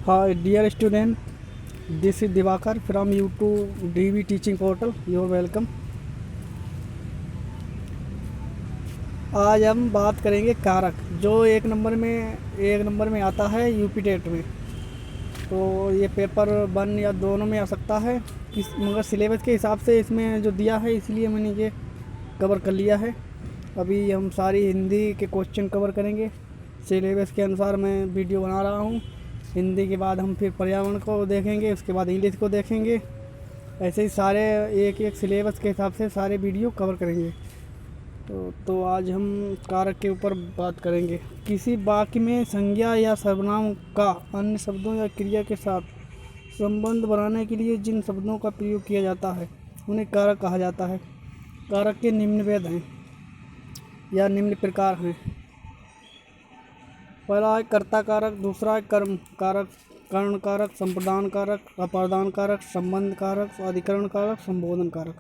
Hi, dear student. This is Divakar from YouTube DV Teaching Portal. You are welcome. आज हम बात करेंगे कारक जो एक नंबर में आता है यूपी टेट में। तो ये पेपर 1 या दोनों में आ सकता है, मगर सिलेबस के हिसाब से इसमें जो दिया है इसलिए मैंने ये कवर कर लिया है। अभी हम सारी हिंदी के क्वेश्चन कवर करेंगे। सिलेबस के अनुसार मैं वीडियो बना रहा हूँ। हिंदी के बाद हम फिर पर्यावरण को देखेंगे, उसके बाद इंग्लिश को देखेंगे। ऐसे ही सारे एक एक सिलेबस के हिसाब से सारे वीडियो कवर करेंगे। तो आज हम कारक के ऊपर बात करेंगे। किसी वाक्य में संज्ञा या सर्वनाम का अन्य शब्दों या क्रिया के साथ संबंध बनाने के लिए जिन शब्दों का प्रयोग किया जाता है उन्हें कारक कहा जाता है। कारक के निम्न भेद हैं या निम्न प्रकार हैं। पहला है कर्ता कारक, दूसरा है कर्म कारक, कर्ण कारक, संप्रदान कारक, अपादान कारक, संबंध कारक, अधिकरण कारक, संबोधन कारक।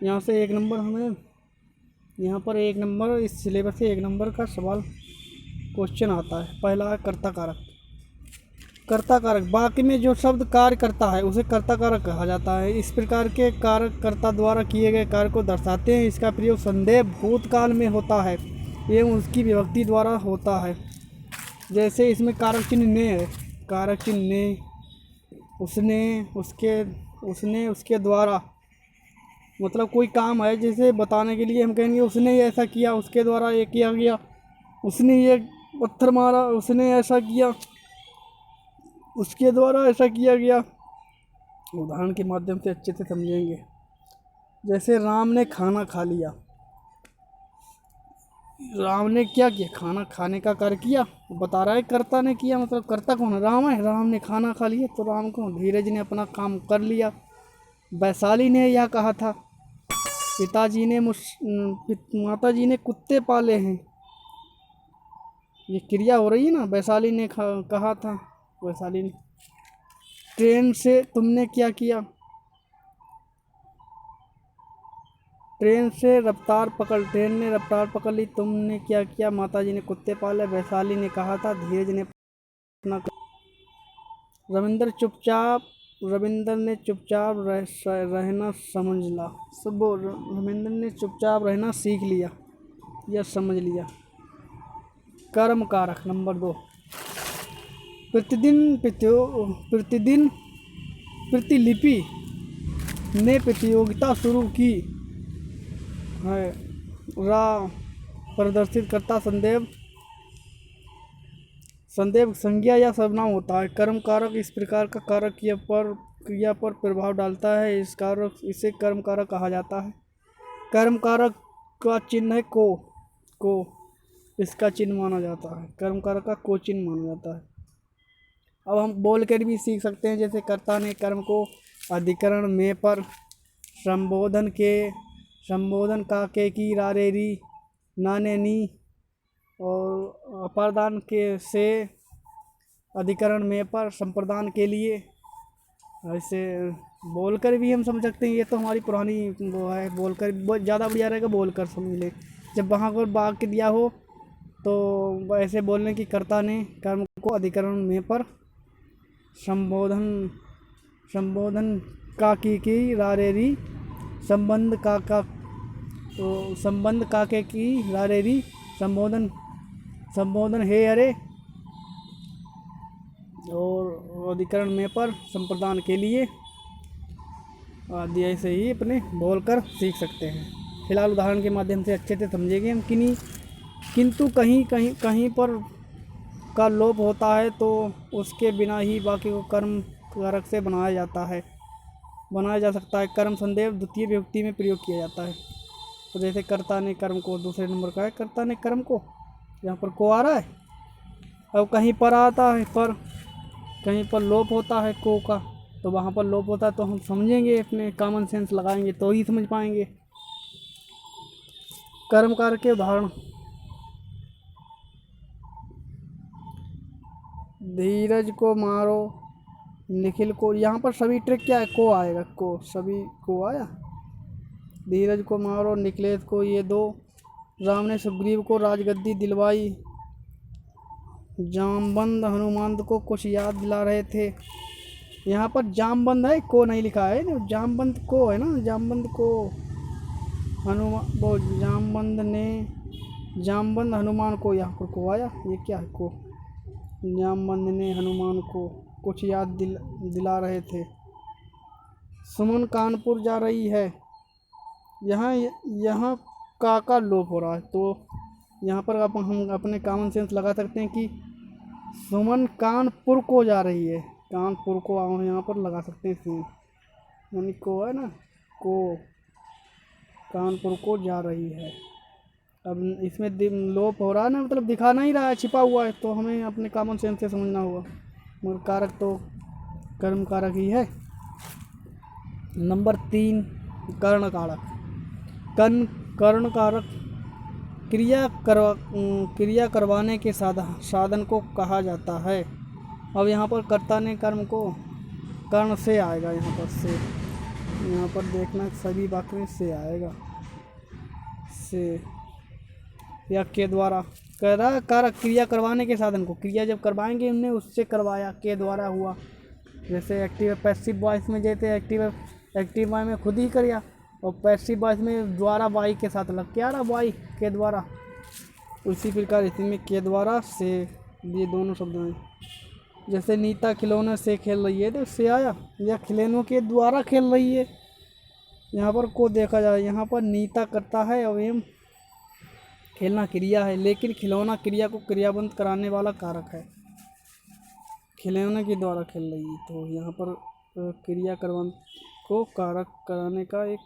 यहाँ से एक नंबर इस सिलेबस से 1 नंबर का सवाल क्वेश्चन आता है। पहला है कर्ता कारक। कर्ता कारक वाक्य में जो शब्द कार्य करता है उसे कर्ता कारक कहा जाता है। इस प्रकार के कारक कर्ता द्वारा किए गए कार्य को दर्शाते हैं। इसका प्रयोग संदेह भूतकाल में होता है एवं उसकी विभक्ति द्वारा होता है। जैसे इसमें कारक चिन्ह ने है, कारक चिन्ह ने, उसने, उसके द्वारा, मतलब कोई काम है जैसे बताने के लिए हम कहेंगे उसने ऐसा किया, उसके द्वारा ये किया गया, उसने ये पत्थर मारा, उसने ऐसा किया, उसके द्वारा ऐसा किया गया। उदाहरण के माध्यम से अच्छे से समझेंगे। जैसे राम ने खाना खा लिया। राम ने क्या किया? खाना खाने का कार्य किया। बता रहा है कर्ता ने किया, मतलब कर्ता कौन है? राम है। राम ने खाना खा लिया तो राम कौन? धीरज ने अपना काम कर लिया। वैशाली ने यह कहा था, माताजी ने कुत्ते पाले हैं। ये क्रिया हो रही है ना। वैशाली ने कहा था, वैशाली ने। ट्रेन से तुमने क्या किया? ट्रेन ने रफ्तार पकड़ ली। तुमने क्या किया? माताजी ने कुत्ते पाले। वैशाली ने कहा था, धीरज ने अपना। रविंद्र ने चुपचाप रहना रविंद्र ने चुपचाप रहना सीख लिया या समझ लिया। कर्म कारक नंबर 2। प्रतिलिपि ने प्रतियोगिता शुरू की है। प्रदर्शित करता संदेह संज्ञा या सर्वनाम होता है। कर्म कारक इस प्रकार का कारक क्रिया पर प्रभाव डालता है। इसे कर्म कारक कहा जाता है। कर्म कारक का चिन्ह है को इसका चिन्ह माना जाता है। कर्म कारक का को चिन्ह माना जाता है। अब हम बोल कर भी सीख सकते हैं। जैसे कर्ता ने कर्म को अधिकरण में पर संबोधन का के की रारेरी नाने नी, और अपादान के से अधिकरण में पर संप्रदान के लिए। ऐसे बोलकर भी हम समझ सकते हैं। ये तो हमारी पुरानी वो है। बोलकर बहुत ज़्यादा बढ़िया रहेगा, बोलकर समझ ले। जब वहाँ पर वाक्य दिया हो तो ऐसे बोलने की कर्ता ने कर्म को अधिकरण में पर संबोधन का की रारेरी संबंध का तो संबंध का के की रारेरी संबोधन हे अरे, और अधिकरण में पर संप्रदान के लिए आदि। ऐसे ही अपने बोलकर सीख सकते हैं। फिलहाल उदाहरण के माध्यम से अच्छे से समझेंगे हम। किंतु कहीं पर का लोप होता है तो उसके बिना ही वाक्य को कर्म कारक से बनाया जा सकता है। कर्म संदेह द्वितीय विभक्ति में प्रयोग किया जाता है। तो जैसे कर्ता ने कर्म को, दूसरे नंबर का है कर्ता ने कर्म को, यहाँ पर को आ रहा है। अब कहीं पर आता है पर, कहीं पर लोप होता है को का, तो वहाँ पर लोप होता है तो हम समझेंगे, अपने कॉमन सेंस लगाएंगे तो ही समझ पाएंगे। कर्म कारक के उदाहरण। धीरज को मारो, निखिल को। यहाँ पर सभी ट्रिक क्या है? को आएगा, को सभी को आया। धीरज को मारो, निखिलेश को, ये दो। राम ने सुग्रीव को राजगद्दी दिलवाई, जामबंद हनुमान को कुछ याद दिला रहे थे। यहाँ पर जामबंद है, को नहीं लिखा है, जो जामबंद को है ना, जामबंद को हनुमान, वो जामबंद हनुमान को, यहाँ पर को आया, ये क्या है को। जामबंद ने हनुमान को कुछ याद दिला रहे थे। सुमन कानपुर जा रही है। यहाँ यहाँ का लोप हो रहा है, तो यहाँ पर हम अपने कॉमन सेंस लगा सकते हैं कि सुमन कानपुर को जा रही है। कानपुर को हम यहाँ पर लगा सकते हैं सेंस, यानी को है ना, को कानपुर को जा रही है। अब इसमें लोप हो रहा है ना, मतलब दिखा नहीं रहा है, छिपा हुआ है, तो हमें अपने कॉमन सेंस से समझना होगा। मगर कारक तो कर्म कारक ही है। नंबर 3, कर्ण कारक। कर्ण कारक क्रिया करवाने के साधन को कहा जाता है। अब यहाँ पर कर्ता ने कर्म को कर्ण से आएगा, यहाँ पर से, यहाँ पर देखना सभी वाक्य में से आएगा, से या के द्वारा। कह रहा कारक क्रिया करवाने के साधन को, क्रिया जब करवाएंगे हमने उससे करवाया, के द्वारा हुआ। जैसे एक्टिव पैसिव वॉइस में, जैसे एक्टिव वॉइस में खुद ही करिया, और पैसिव वॉइस में द्वारा वाई के साथ लग के आ रहा, वाई के द्वारा। उसी प्रकार इसमें के द्वारा से, ये दोनों शब्द हैं। जैसे नीता खिलौने से खेल रही है तो से आया, या खिलौनों के द्वारा खेल रही है, यहाँ पर को देखा जाए। यहाँ पर नीता करता है और एवं खेलना क्रिया है, लेकिन खिलौना क्रिया को क्रियाबंद कराने वाला कारक है। खिलौने के द्वारा खेल रही है, तो यहाँ पर क्रिया करवन को कारक कराने का एक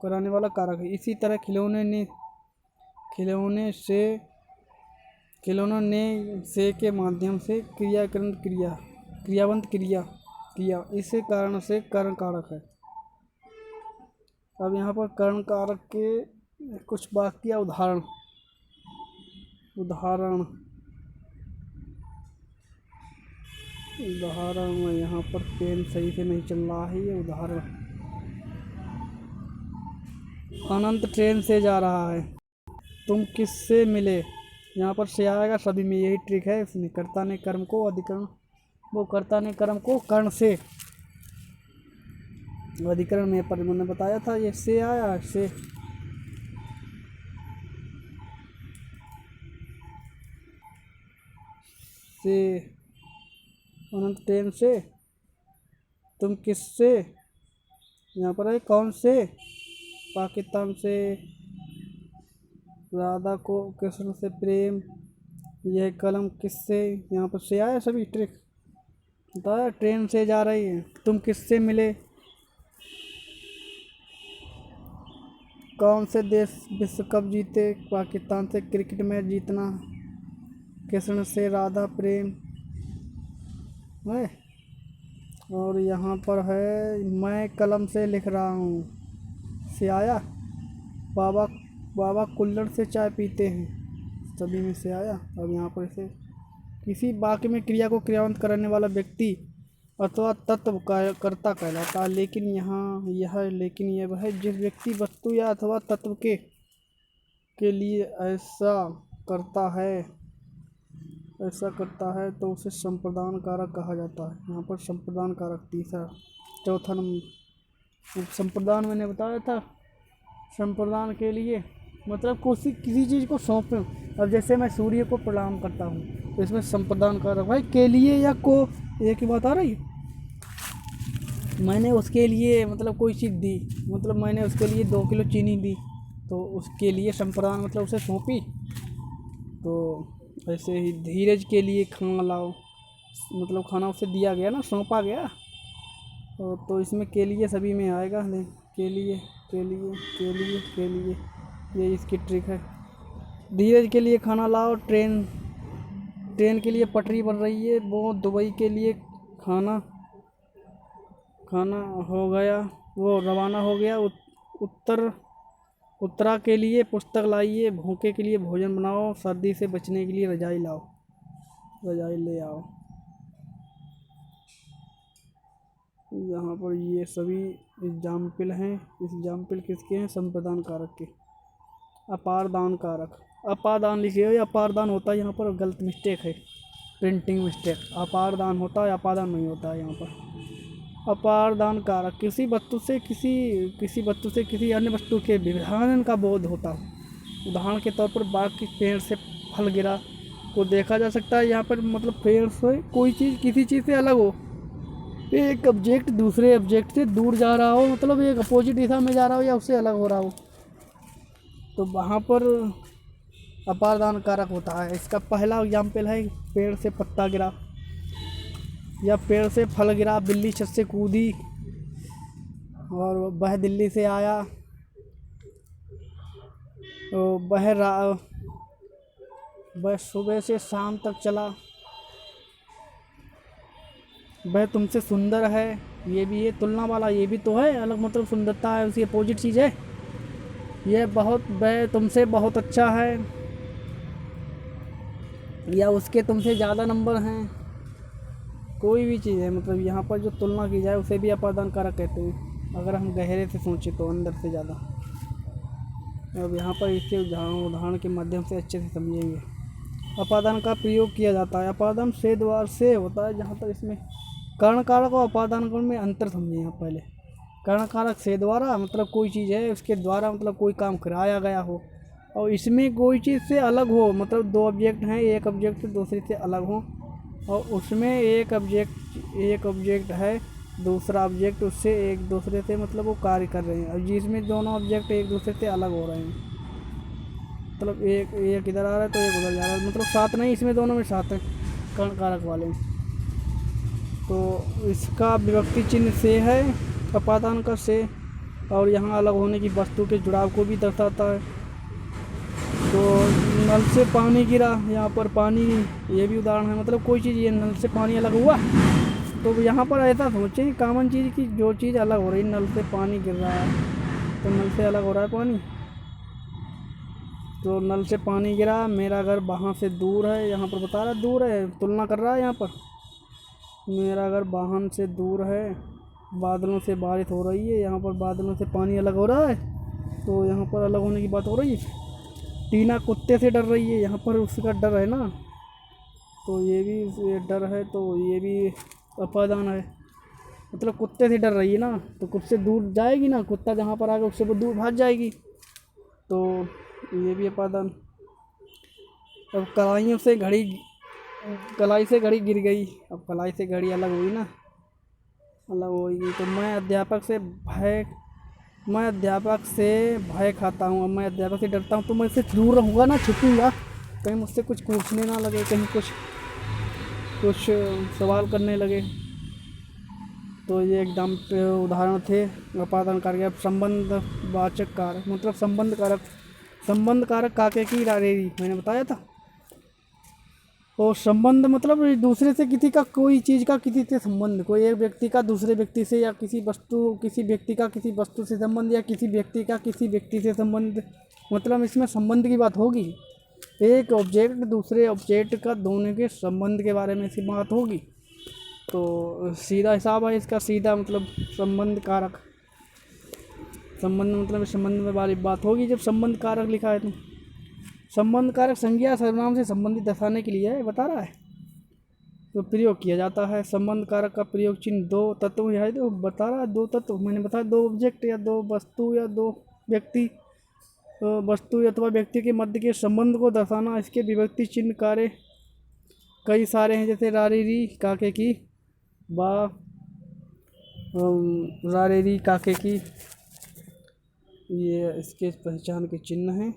कराने वाला कारक है। इसी तरह खिलौने से के माध्यम से क्रियाबंद किया, इसी कारण से कर्ण कारक है। अब यहाँ पर कर्ण कारक के कुछ वाक्य उदाहरण में, यहाँ पर पेन सही से नहीं चल रहा है, ये उदाहरण। अनंत ट्रेन से जा रहा है। तुम किससे मिले, यहाँ पर से आएगा सभी में, यही ट्रिक है इसमें। कर्ता ने कर्म को अधिकरण, वो कर्ता ने कर्म को कर्ण से, अधिकरण में पर मैंने बताया था, ये से आया, से अनंत ट्रेन से। तुम किससे, यहाँ पर है कौन से, पाकिस्तान से। राधा को कृष्ण से प्रेम, यह कलम किससे, यहाँ पर से आया सभी ट्रिक बताया। ट्रेन से जा रही है। तुम किससे मिले, कौन से देश विश्व कप जीते, पाकिस्तान से क्रिकेट मैच जीतना, कृष्ण से राधा प्रेम है। और यहाँ पर है मैं कलम से लिख रहा हूँ, से आया। बाबा कुल्हड़ से चाय पीते हैं, सभी में से आया। अब यहाँ पर इसे किसी वाक्य में क्रिया को क्रियान्वित करने वाला व्यक्ति अथवा तत्व कर्ता कहलाता है। लेकिन यह वह जिस व्यक्ति, वस्तु या अथवा तत्व के लिए ऐसा करता है तो उसे संप्रदान कारक कहा जाता है। यहाँ पर संप्रदान कारक तीसरा, चौथा नंबर। संप्रदान मैंने बताया था, संप्रदान के लिए मतलब किसी चीज़ को सौंपें। अब जैसे मैं सूर्य को प्रणाम करता हूँ, तो इसमें संप्रदान कारक भाई के लिए या को, एक ही बात आ रही है। मैंने उसके लिए मतलब कोई चीज़ दी, मतलब मैंने उसके लिए 2 किलो चीनी दी, तो उसके लिए संप्रदान मतलब उसे सौंपी। तो ऐसे ही धीरज के लिए खाना लाओ, मतलब खाना उसे दिया गया ना, सौंपा गया। तो इसमें के लिए सभी में आएगा, के लिए ये इसकी ट्रिक है। धीरज के लिए खाना लाओ, ट्रेन के लिए पटरी बन रही है, वो दुबई के लिए खाना हो गया, वो रवाना हो गया। उत्तरा के लिए पुस्तक लाइए, भूखे के लिए भोजन बनाओ, सर्दी से बचने के लिए रजाई ले आओ। यहाँ पर ये सभी एग्जाम्पल हैं। एग्जाम्पल किसके हैं, संप्रदान कारक के। अपारदान कारक, अपादान लिखे हो या अपारदान होता है यहाँ पर, गलत मिस्टेक है, प्रिंटिंग मिस्टेक। अपारदान होता है, अपादान नहीं होता है यहाँ पर। अपारदान कारक किसी वस्तु से किसी अन्य वस्तु के विभाजन का बोध होता है। उदाहरण के तौर पर बाग के पेड़ से फल गिरा को देखा जा सकता है। यहाँ पर मतलब पेड़ से कोई चीज़ किसी चीज़ से अलग हो, एक ऑब्जेक्ट दूसरे ऑब्जेक्ट से दूर जा रहा हो, मतलब एक अपोजिट दिशा में जा रहा हो या उससे अलग हो रहा हो, तो वहाँ पर अपारदान कारक होता है। इसका पहला एग्जाम्पल है पेड़ से पत्ता गिरा या पेड़ से फल गिरा। बिल्ली छत से कूदी और वह दिल्ली से आया, तो वह सुबह से शाम तक चला। वह तुमसे सुंदर है, ये भी है तुलना वाला, ये भी तो है अलग, मतलब सुंदरता है उसकी अपोजिट चीज़ है। वह तुमसे बहुत अच्छा है, या उसके तुमसे ज़्यादा नंबर हैं, कोई भी चीज़ है, मतलब यहाँ पर जो तुलना की जाए उसे भी अपादान कारक कहते हैं, अगर हम गहरे से सोचें तो अंदर से ज़्यादा। अब यहाँ पर इसके उदाहरण के माध्यम से अच्छे से समझेंगे। अपादान का प्रयोग किया जाता है। अपादान से द्वार से होता है, जहाँ तक इसमें कर्ण कारक और अपादान कारक में अंतर समझें। यहाँ पहले कर्ण कारक से द्वारा मतलब कोई चीज़ है उसके द्वारा मतलब कोई काम कराया गया हो, और इसमें कोई चीज़ से अलग हो, मतलब दो ऑब्जेक्ट हैं, एक ऑब्जेक्ट दूसरे से अलग हो, और उसमें एक ऑब्जेक्ट है, दूसरा ऑब्जेक्ट उससे एक दूसरे से मतलब वो कार्य कर रहे हैं, और जिसमें दोनों ऑब्जेक्ट एक दूसरे से अलग हो रहे हैं, मतलब एक इधर आ रहा है तो एक उधर जा रहा है, मतलब साथ नहीं, इसमें दोनों में साथ है कर्ण कारक वाले। तो इसका विभक्ति चिन्ह से है, अपादान का से, और यहाँ अलग होने की वस्तु के जुड़ाव को भी दर्शाता है। तो नल से पानी गिरा, यहाँ पर पानी ये भी उदाहरण है, मतलब कोई चीज़ ये नल से पानी अलग हुआ, तो यहाँ पर ऐसा सोचें कॉमन चीज़ की जो चीज़ अलग हो रही, नल से पानी गिर रहा है तो नल से अलग हो रहा है पानी, तो नल से पानी गिरा, मेरा घर वहाँ से दूर है, यहाँ पर बता रहा है दूर है, तुलना कर रहा है यहाँ पर, मेरा घर वाहन से दूर है, बादलों से बारिश हो रही है, यहाँ पर बादलों से पानी अलग हो रहा है, तो यहाँ पर अलग होने की बात हो रही है। टीना कुत्ते से डर रही है, यहाँ पर उसका डर है ना, तो ये भी डर है, तो ये भी अपादान है, मतलब कुत्ते से डर रही है ना, तो कुत्ते से दूर जाएगी ना, कुत्ता जहाँ पर आएगा उससे वो दूर भाग जाएगी, तो ये भी अपादान। अब कलाई से घड़ी गिर गई, अब कलाई से घड़ी अलग हुई ना, अलग होगी, तो मैं अध्यापक से भय खाता हूँ, अब मैं अध्यापक से डरता हूँ, तो मैं इससे दूर रहूँगा ना, छुपूँगा, कहीं मुझसे कुछ पूछने ना लगे, कहीं कुछ सवाल करने लगे। तो ये एकदम उदाहरण थे अपादान कारक। अब संबंधवाचक कारक, मतलब संबंध कारक काके की रारेरी मैंने बताया था। और संबंध मतलब दूसरे से किसी का, कोई चीज़ का किसी से संबंध, कोई एक व्यक्ति का दूसरे व्यक्ति से, या किसी व्यक्ति का किसी वस्तु से संबंध, या किसी व्यक्ति का किसी व्यक्ति से संबंध, मतलब इसमें संबंध की बात होगी। एक ऑब्जेक्ट दूसरे ऑब्जेक्ट का दोनों के संबंध के बारे में इसकी बात होगी, तो सीधा हिसाब है इसका, सीधा मतलब संबंध कारक, संबंध मतलब संबंध में वाली बात होगी जब संबंध कारक लिखा है। तो संबंध कारक संज्ञा सर्वनाम से संबंधित दर्शाने के लिए बता रहा है, तो प्रयोग किया जाता है। संबंध कारक का प्रयोग चिन्ह दो तत्व है, तो बता रहा है दो तत्व, मैंने बताया दो ऑब्जेक्ट या दो वस्तु या दो व्यक्ति, तो वस्तु अथवा व्यक्ति के मध्य के संबंध को दर्शाना। इसके विभक्ति चिन्ह कार्य कई सारे हैं, जैसे रारेरी काके की, बा रारेरी काके की, ये इसके पहचान के चिन्ह हैं।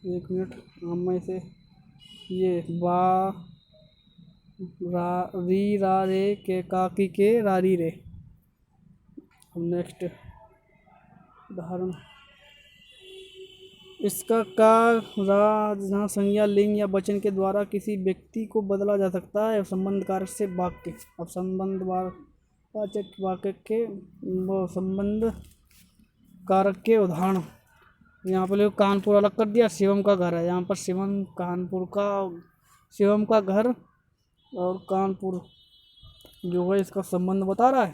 एक मिनट, हम से ये बा री रा रे के काकी के रारी रे। नेक्स्ट उदाहरण, इसका का रा जहाँ संज्ञा लिंग या वचन के द्वारा किसी व्यक्ति को बदला जा सकता है संबंध कारक से वाक्य। अब संबंधवाचक वाक्य के वो संबंध कारक के उदाहरण, यहाँ पर कानपुर अलग कर दिया, शिवम का घर है, यहाँ पर शिवम का घर और कानपुर जो है इसका संबंध बता रहा है।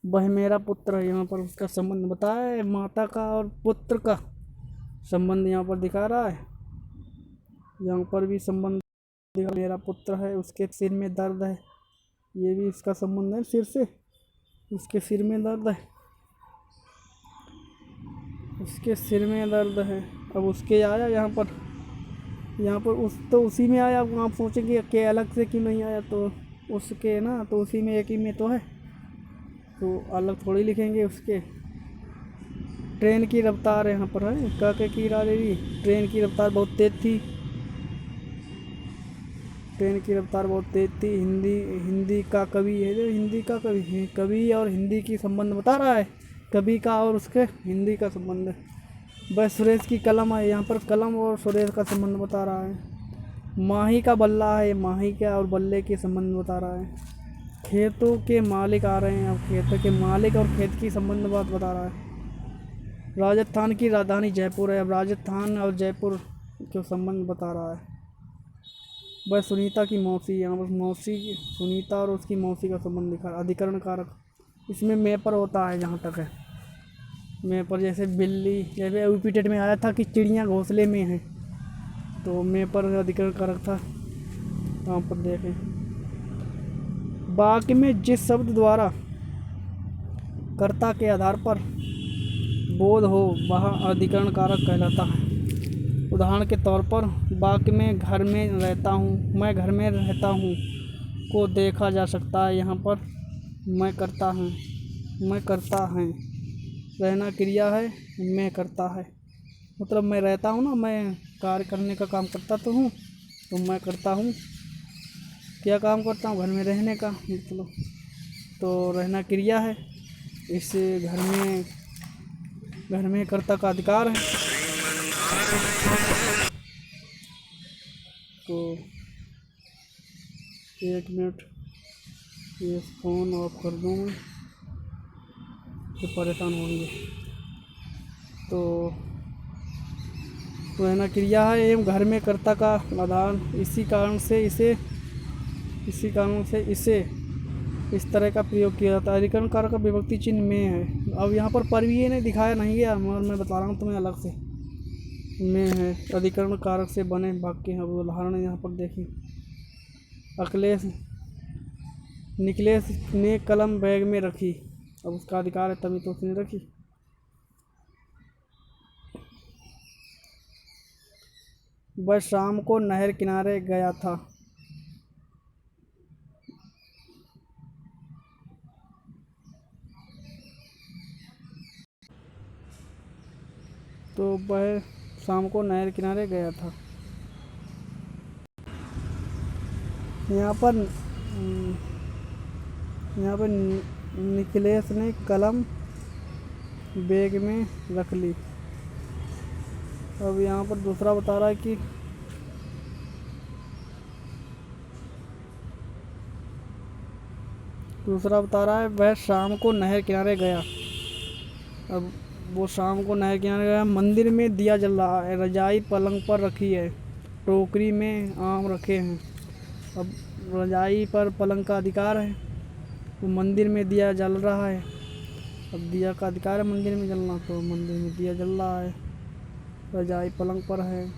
वह मेरा पुत्र है। यहाँ पर उसका संबंध बताया है, माता का और पुत्र का संबंध यहाँ पर दिखा रहा है। यहाँ पर भी संबंध मेरा पुत्र है, उसके सिर में दर्द है, ये भी इसका संबंध है सिर से, उसके सिर में दर्द है, उसके सिर में दर्द है। अब उसके आया यहाँ पर उस तो उसी में आया। अब आप सोचेंगे कि अलग से क्यों नहीं आया, तो उसके ना तो उसी में एक ही में तो है, तो अलग थोड़ी लिखेंगे उसके। ट्रेन की रफ्तार यहाँ पर है, काके की राजेरी। ट्रेन की रफ्तार बहुत तेज़ थी, ट्रेन की रफ्तार बहुत तेज़ थी। हिंदी का कवि है, जो हिंदी का कवि है, कवि और हिंदी की संबंध बता रहा है, कवि का और उसके हिंदी का संबंध है। बस सुरेश की कलम है, यहाँ पर कलम और सुरेश का संबंध बता रहा है। माही का बल्ला है, माही का और बल्ले के संबंध बता रहा है। खेतों के मालिक आ रहे हैं, अब खेतों के मालिक और खेत की संबंध बात बता रहा है। राजस्थान की राजधानी जयपुर है, अब राजस्थान और जयपुर के संबंध बता रहा है। वह सुनीता की मौसी, यहाँ पर मौसी सुनीता और उसकी मौसी का संबंध दिखा। अधिकरण कारक इसमें मैं पर होता है, जहाँ तक है मैं पर, जैसे बिल्ली, जैसे एपिथेट में आया था कि चिड़िया घोंसले में है, तो मैं पर अधिकरण कारक था। यहाँ पर देखें, वाक्य में जिस शब्द द्वारा कर्ता के आधार पर बोध हो वह अधिकरण कारक कहलाता है। उदाहरण के तौर पर वाक्य में घर में रहता हूँ, मैं घर में रहता हूँ को देखा जा सकता है। यहाँ पर मैं करता हूँ, मैं करता है, रहना क्रिया है, मैं करता है, मतलब मैं रहता हूँ ना, मैं कार्य करने का काम करता तो हूँ, तो मैं करता हूँ। क्या काम करता हूँ? घर में रहने का, मतलब तो रहना क्रिया है, इससे घर में कर्ता का अधिकार है। तो एक मिनट, ये फ़ोन ऑफ कर दूँ मैं, तो परेशान होंगे। तो रहना क्रिया है एवं घर में कर्ता का आधार, इसी कारण से इसे इस तरह का प्रयोग किया जाता है। अधिकरण कारक का विभक्ति चिन्ह में है। अब यहाँ पर भी ये नहीं दिखाया नहीं गया, मगर मैं बता रहा हूँ तुम्हें अलग से, में है। अधिकरण कारक से बने वाक्य हैं। अब उदाहरण यहाँ पर देखिए, निकलेश ने कलम बैग में रखी, अब उसका अधिकार है तभी तो उसने रखी। वह शाम को नहर किनारे गया था, तो वह शाम को नहर किनारे गया था। यहाँ पर निकलेश ने कलम बैग में रख ली। अब यहाँ पर दूसरा बता रहा है कि वह शाम को नहर किनारे गया। अब वो शाम को नहर किनारे गया। मंदिर में दिया जल रहा है, रजाई पलंग पर रखी है, टोकरी में आम रखे हैं। अब रजाई पर पलंग का अधिकार है, तो मंदिर में दिया जल रहा है, अब दिया का अधिकार है मंदिर में जलना, तो मंदिर में दिया जल रहा है, रजाई पलंग पर है।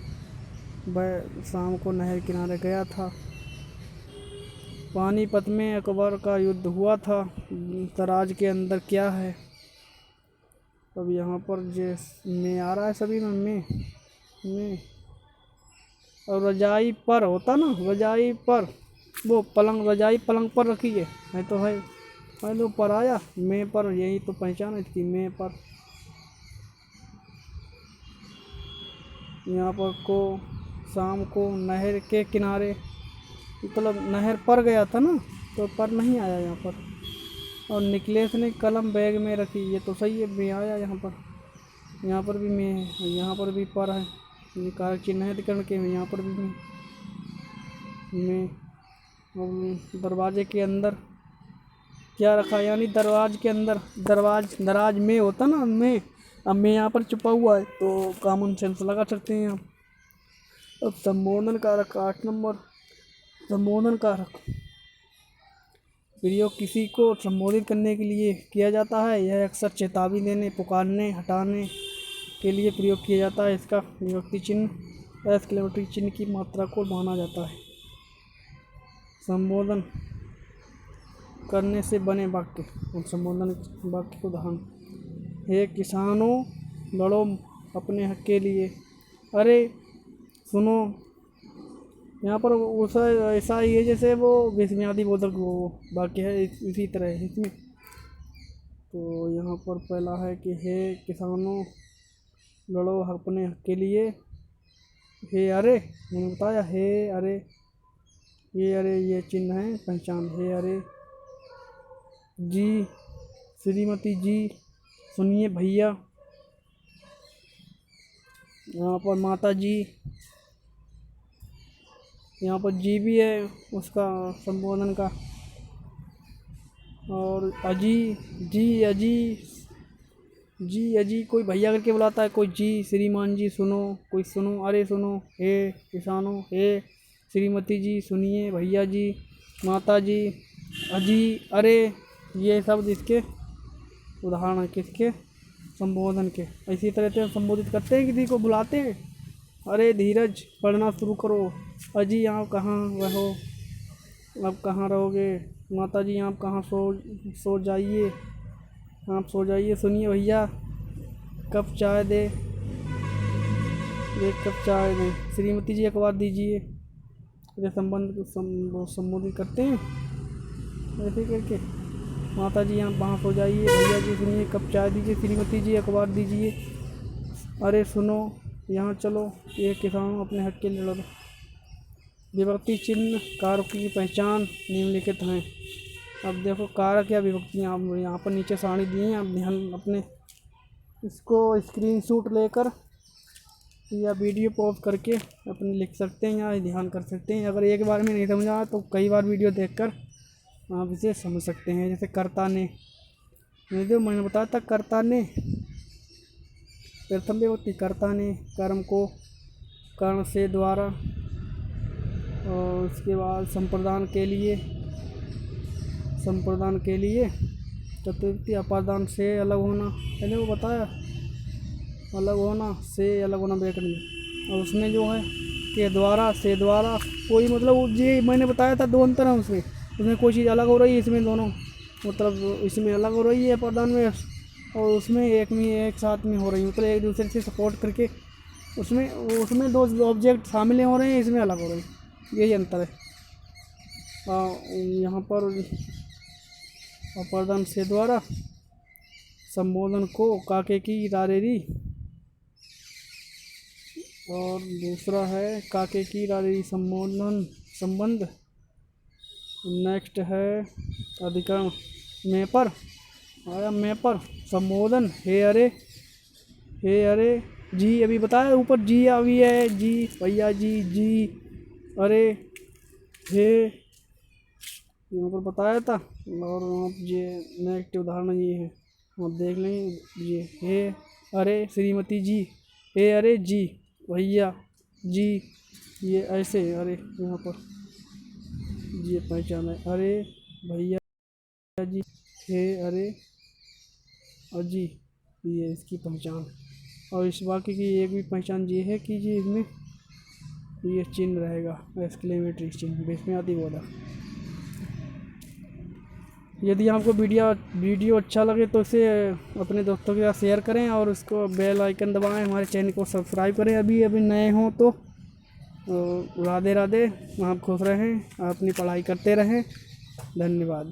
वह शाम को नहर किनारे गया था। पानीपत में अकबर का युद्ध हुआ था, तराज के अंदर क्या है? अब यहाँ पर में आ रहा है, सभी में और रजाई पर होता ना, रजाई पर वो पलंग, रजाई पलंग पर रखी है तो है, तो पर आया, मैं पर, यही तो पहचान है इसकी, मैं पर। यहाँ पर को शाम को नहर के किनारे, मतलब नहर पर गया था ना, तो पर नहीं आया यहाँ पर। और निकलेश ने कलम बैग में रखी, ये तो सही है, मैं आया यहाँ पर भी मैं है, यहाँ पर भी पर है, ये कारक चिन्ह है अधिकरण के, यहाँ पर भी मैं। दरवाजे के अंदर क्या रखा, यानी दरवाजे के अंदर, दराज में होता ना, में, अब मैं यहाँ पर छुपा हुआ है, तो कॉमन सेंस लगा सकते हैं आप। अब संबोधन कारक 8 नंबर, संबोधन कारक प्रयोग किसी को संबोधित करने के लिए किया जाता है। यह अक्सर चेतावनी देने, पुकारने, हटाने के लिए प्रयोग किया जाता है। इसका विभक्ति चिन्ह एक्सक्लेमेटरी चिन्ह की मात्रा को माना जाता है। संबोधन करने से बने वाक्य और संबोधन वाक्य को उदाहरण। हे किसानों, लड़ो अपने हक के लिए। अरे सुनो, यहाँ पर उसा ऐसा ही है जैसे वो विस्मयादि बोधक वो वाक्य है, इसी तरह है इसमें। तो यहाँ पर पहला है कि हे किसानों, लड़ो अपने हक के लिए। हे अरे, मैंने बताया हे अरे, ये अरे ये चिन्ह है पहचान। हे अरे जी, श्रीमती जी, सुनिए भैया। यहाँ पर माता जी, यहाँ पर जी भी है उसका संबोधन का। और अजी, जी अजी, जी अजी कोई भैया करके बुलाता है, कोई जी, श्रीमान जी सुनो, कोई सुनो, अरे सुनो, हे किसानों, हे श्रीमती जी, सुनिए भैया जी, माता जी, अजी, अरे, ये शब्द इसके उदाहरण है किसके, संबोधन के। इसी तरह से संबोधित करते हैं, किसी को बुलाते हैं, अरे धीरज पढ़ना शुरू करो, अजी आप कहाँ रहो, अब कहाँ रहोगे, माता जी आप कहाँ सो जाइए, आप सो जाइए, सुनिए भैया कप चाय दे, एक कप चाय दें, श्रीमती जी अखबार दीजिए। ये संबोधित करते हैं ऐसे करके। माता जी आप वहाँ सो जाइए, भैया जी सुनिए कप चाय दीजिए, श्रीमती जी अखबार दीजिए, अरे सुनो यहाँ चलो, ये किसानों अपने हक के लिए लड़ो। विभक्ति चिन्ह कारक की पहचान निम्नलिखित हैं। अब देखो कारक या विभक्ति यहाँ पर नीचे सारणी दी हैं, आप ध्यान अपने इसको स्क्रीनशॉट लेकर या वीडियो पॉज करके अपने लिख सकते हैं या ध्यान कर सकते हैं। अगर एक बार में नहीं समझा तो कई बार वीडियो देखकर आप इसे समझ सकते हैं। जैसे कर्ता ने, जो मैंने बताया था कर्ता ने, प्रथम विभक्ति कर्ता ने कर्म को कर्ण से द्वारा, और उसके बाद संप्रदान के लिए चतुर्थी अपादान से अलग होना, पहले वो बताया अलग होना, से अलग होना व्याकरण। और उसमें जो है के द्वारा, से द्वारा, कोई मतलब ये मैंने बताया था दो अंतर है उसमें कोई चीज़ अलग हो रही है, इसमें दोनों मतलब इसमें अलग हो रही है अपादान में, और उसमें एक साथ में हो रही है, मतलब एक दूसरे से सपोर्ट करके उसमें दो ऑब्जेक्ट शामिल हो रहे हैं, इसमें अलग हो रहे हैं, यही अंतर है। यहाँ पर अपादान से द्वारा संबोधन को काके की रारेरी, और दूसरा है काके की रारेरी संबंध। नेक्स्ट है अधिकरण में पर, आया में पर संबोधन हे अरे जी, अभी बताया ऊपर जी अभी है, जी भैया जी अरे हे यहाँ पर बताया था। और आप ये नेक्स्ट उदाहरण ये है, आप देख लें, ये हे अरे श्रीमती जी, हे अरे जी भैया जी, ये ऐसे अरे यहाँ पर ये पहचान है, अरे भैया जी, हे अरे अजी, ये इसकी पहचान। और इस वाक्य की एक भी पहचान ये है कि ये इसमें ये चिन्ह रहेगा एक्सक्लेमेटरी चिन्ह, विस्मयादि बोधक। यदि आपको वीडियो अच्छा लगे तो इसे अपने दोस्तों के साथ शेयर करें और उसको बेल आइकन दबाएं, हमारे चैनल को सब्सक्राइब करें अभी नए हों तो। राधे राधे, आप खुश रहें, अपनी पढ़ाई करते रहें, धन्यवाद।